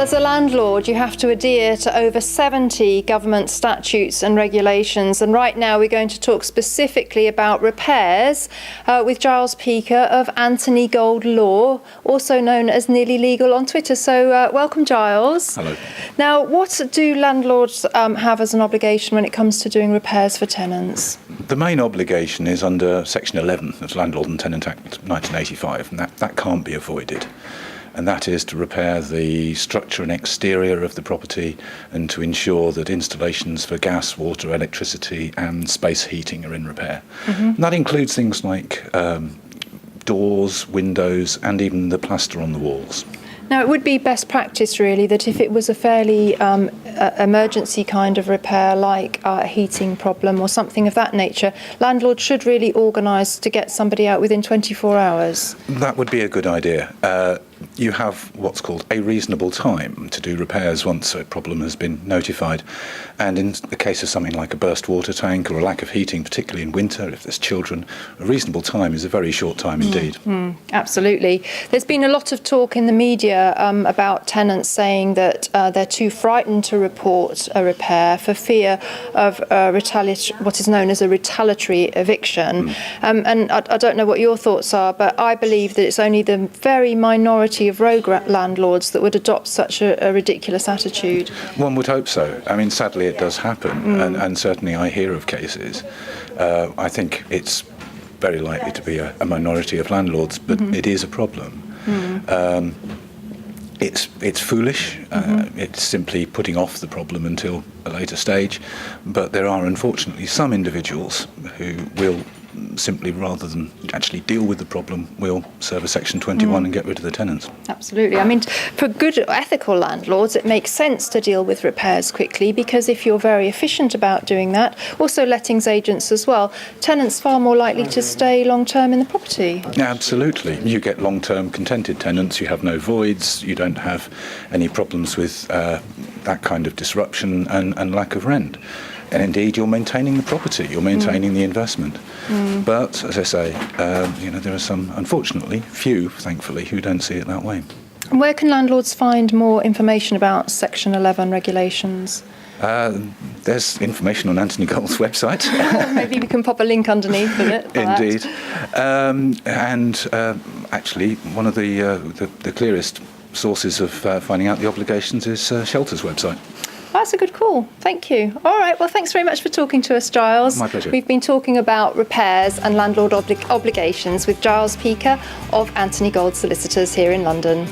Well, as a landlord, you have to adhere to over 70 government statutes and regulations. And right now, we're going to talk specifically about repairs with Giles Peaker of Anthony Gold Law, also known as Nearly Legal on Twitter. So welcome, Giles. Hello. Now, what do landlords have as an obligation when it comes to doing repairs for tenants? The main obligation is under Section 11 of the Landlord and Tenant Act 1985, and that can't be avoided. And that is to repair the structure and exterior of the property and to ensure that installations for gas, water, electricity and space heating are in repair. And that includes things like doors, windows and even the plaster on the walls. Now, it would be best practice, really, that if it was a fairly emergency kind of repair, like a heating problem or something of that nature, landlords should really organise to get somebody out within 24 hours. That would be a good idea. You have what's called a reasonable time to do repairs once a problem has been notified. And in the case of something like a burst water tank or a lack of heating, particularly in winter, if there's children, a reasonable time is a very short time indeed. Absolutely. There's been a lot of talk in the media about tenants saying that they're too frightened to report a repair for fear of what is known as a retaliatory eviction. And I don't know what your thoughts are, but I believe that it's only the very minority of rogue landlords that would adopt such a ridiculous attitude. One would hope so. I mean, sadly it does happen, and certainly I hear of cases. I think it's very likely to be a minority of landlords, but it is a problem. It's foolish. It's simply putting off the problem until a later stage. But there are unfortunately some individuals who will simply, rather than actually deal with the problem, will serve a Section 21 and get rid of the tenants. Absolutely. I mean, for good ethical landlords, it makes sense to deal with repairs quickly, because if you're very efficient about doing that, also lettings agents as well, tenants far more likely to stay long term in the property. Absolutely. You get long-term contented tenants, you have no voids, you don't have any problems with that kind of disruption and lack of rent. And indeed, you're maintaining the property, you're maintaining the investment. But, as I say, there are some, unfortunately, few, thankfully, who don't see it that way. And where can landlords find more information about Section 11 regulations? There's information on Anthony Gold's website. Maybe we can pop a link underneath of it. Indeed. Actually, one of the clearest sources of finding out the obligations is Shelter's website. That's a good call. Thank you. All right. Well, thanks very much for talking to us, Giles. My pleasure. We've been talking about repairs and landlord obligations with Giles Peaker of Anthony Gold Solicitors here in London.